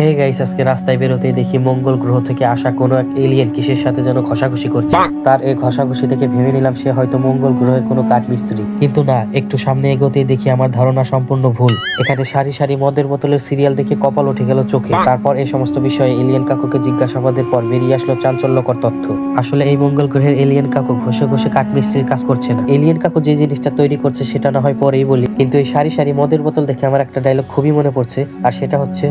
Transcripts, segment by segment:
Hey guys, আজকে রাস্তায় বেরোতেই দেখি মঙ্গল গ্রহ থেকে আসা কোনো এক এলিয়েন কিসের সাথে যেন ঘষাঘষি করছে। তার এই ঘষাঘষি দেখে ভেবে নিলাম সে হয়তো মঙ্গল গ্রহের কোনো কাঠমিস্ত্রি, কিন্তু না, একটু সামনে এগোতেই দেখি আমার ধারণা সম্পূর্ণ ভুল। এখানে সারি সারি মদের বোতলের সিরিয়াল দেখে কপাল উঠে গেল চোখে। তারপর এই সমস্ত বিষয়ে এলিয়েন কাকুকে জিজ্ঞাসাবাদের পর বেরিয়ে আসলো চাঞ্চল্যকর তথ্য। আসলে এই মঙ্গল গ্রহের এলিয়েন কাকু ঘষে ঘষে কাঠমিস্ত্রির কাজ করছে না। এলিয়েন কাকু যে জিনিসটা তৈরি করছে সেটা না হয় পরেই বলি, কিন্তু এই সারি সারি মদের বোতল দেখে আমার একটা ডায়লগ খুবই মনে পড়ছে, আর সেটা হচ্ছে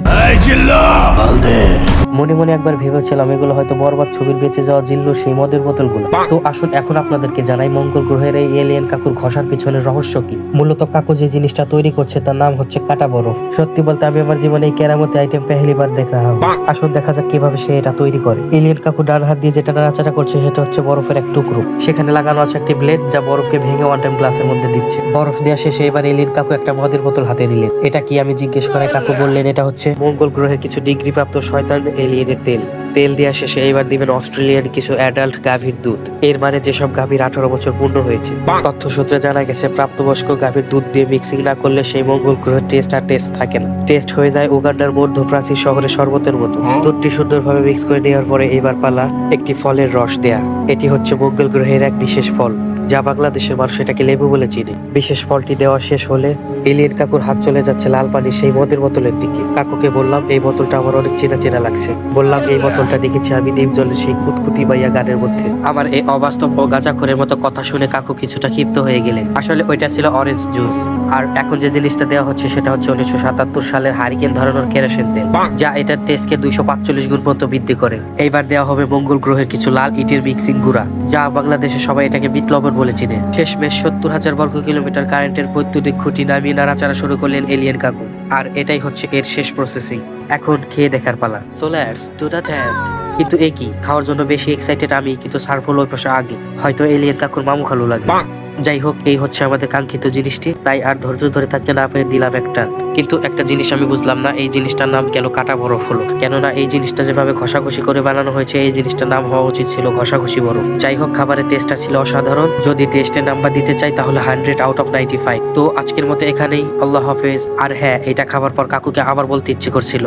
মনে মনে একবার ভেবেছিলাম এগুলো হয়তো বরবাদ ছবির বেঁচে যাওয়া জিল্লুর সেই মদের বোতলগুলো। তো আসুন এখন আপনাদেরকে জানাই মঙ্গল গ্রহের এই এলিয়েন কাকুর ঘষার পিছনের রহস্য কি। মূলত কাকু যে জিনিসটা তৈরি করছে তার নাম হচ্ছে কাটা বরফ। সত্যি বলতে আমি আমার জীবনে এই কেরামতি আইটেম পেহেলিবার দেখা হয়। আসুন দেখা যাক কিভাবে সে এটা তৈরি করে। এলিয়েন কাকু ডান হাত দিয়ে যেটা নাড়াচাড়া করছে সেটা হচ্ছে বরফের এক টুকরো। সেখানে লাগানো আছে একটি ব্লেড যা বরফকে ভেঙে ওয়ান টাইম গ্লাসের মধ্যে দিচ্ছে। বরফ দেওয়া শেষে এবার এলিয়েন কাকু একটা মদের বোতল হাতে নিলেন। এটা কি আমি জিজ্ঞেস করায় কাকু বললেন এটা হচ্ছে মঙ্গল গ্রহের কিছু ডিগ্রি প্রাপ্ত শয়তান এলিয়েনের তেল। তেল দেওয়া শেষে এবার দিবেন অস্ট্রেলিয়ান কিছু অ্যাডাল্ট গাভীর দুধ। এর মানে যেসব গাভীর 18 বছর পূর্ণ হয়েছে। তথ্য সূত্রে জানা গেছে প্রাপ্তবয়স্ক গাভীর দুধ দিয়ে মিক্সিং না করলে সেই মঙ্গল গ্রহের টেস্ট থাকে না। টেস্ট হয়ে যায় উগান্ডার মধ্যপ্রাচীর শহরের শরবতের মতো। দুধটি সুন্দরভাবে মিক্স করে নেওয়ার পরে এবার পালা একটি ফলের রস দেয়া। এটি হচ্ছে মঙ্গল গ্রহের এক বিশেষ ফল, যা বাংলাদেশের মানুষ এটাকে লেবু বলে চিনে। বিশেষ ফলটি দেওয়া শেষ হলে এলিয়েন কাকুর হাত চলে যাচ্ছে লাল পানি সেই মদের বোতলের দিকে। কাকুকে বললাম এই বোতলটা আমার অনেক চেনা চেনা লাগছে। বললাম এই বোতলটা দেখেছি আমি ডিপ জলের সেই কুতকুতি বাইয়া গানের মধ্যে। আমার এই অবাস্তব ও গাঁজাখোরের মতো কথা শুনে কাকু কিছুটা ক্ষিপ্ত হয়ে গেলেন। আসলে ওইটা ছিল অরেঞ্জ জুস। আর এখন যে জিনিসটা দেওয়া হচ্ছে সেটা হচ্ছে 1977 সালের হারিকেন ধরানোর কেরোসিন তেল, যা এটার টেস্টকে 245 গুণ পর্যন্ত বৃদ্ধি করে। এইবার দেওয়া হবে মঙ্গল গ্রহের কিছু লাল ইটের মিক্সিং গুঁড়া, যা বাংলাদেশে সবাই এটাকে বিপ্লবন বলে চিনে। শেষমেশ 70,000 বর্গ কিলোমিটার কারেন্টের বৈদ্যুতিক খুঁটি নামিয়ে নাড়াচাড়া শুরু করলেন এলিয়েন কাকু। আর এটাই হচ্ছে এর শেষ প্রসেসিং। এখন খেয়ে দেখার পালা। So let's do the test. কিন্তু এ কি, খাওয়ার জন্য বেশি এক্সাইটেড আমি, কিন্তু সার্ভ হলো ওই পাশে আগে। হয়তো এলিয়েন কাকুর মামু খালু লাগে। যাই হোক, এই হচ্ছে আমাদের কাঙ্ক্ষিত জিনিসটি। তাই আর ধৈর্য ধরে থাকতে না পেরে দিলাম একটা। কিন্তু একটা জিনিস আমি বুঝলাম না, এই জিনিসটার নাম কেন কাটা বরফ হলো। কেননা এই জিনিসটা যেভাবে ঘষাঘষি করে বানানো হয়েছে এই জিনিসটার নাম হওয়া উচিত ছিল ঘষাঘষি বরফ। যাই হোক, খাবারের টেস্টটা ছিল অসাধারণ। যদি টেস্টের নাম্বার দিতে চাই তাহলে 100 আউট অফ 95। তো আজকের মতো এখানেই, আল্লাহ হাফেজ। আর হ্যাঁ, এটা খাবার পর কাকুকে আবার বলতে ইচ্ছে করছিল।